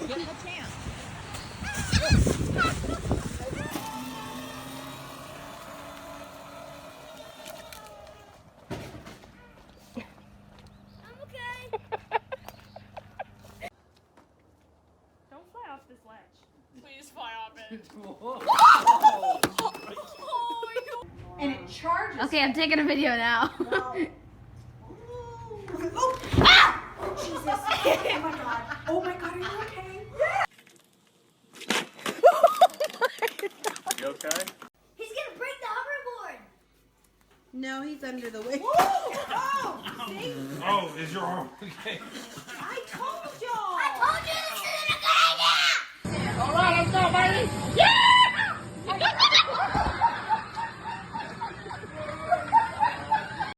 Get the chance. I'm okay. Don't fly off this ledge. Please fly off it. And it charges. Okay, I'm taking a video now. No. Oh! Ah! Oh, Jesus. Oh my God. Oh my God, are you okay? You okay? He's gonna break the hoverboard. No, he's under the weight. Oh! See? Oh, is your arm okay? I told y'all. I told you this isn't a good idea. All right, let's go, baby. Yeah!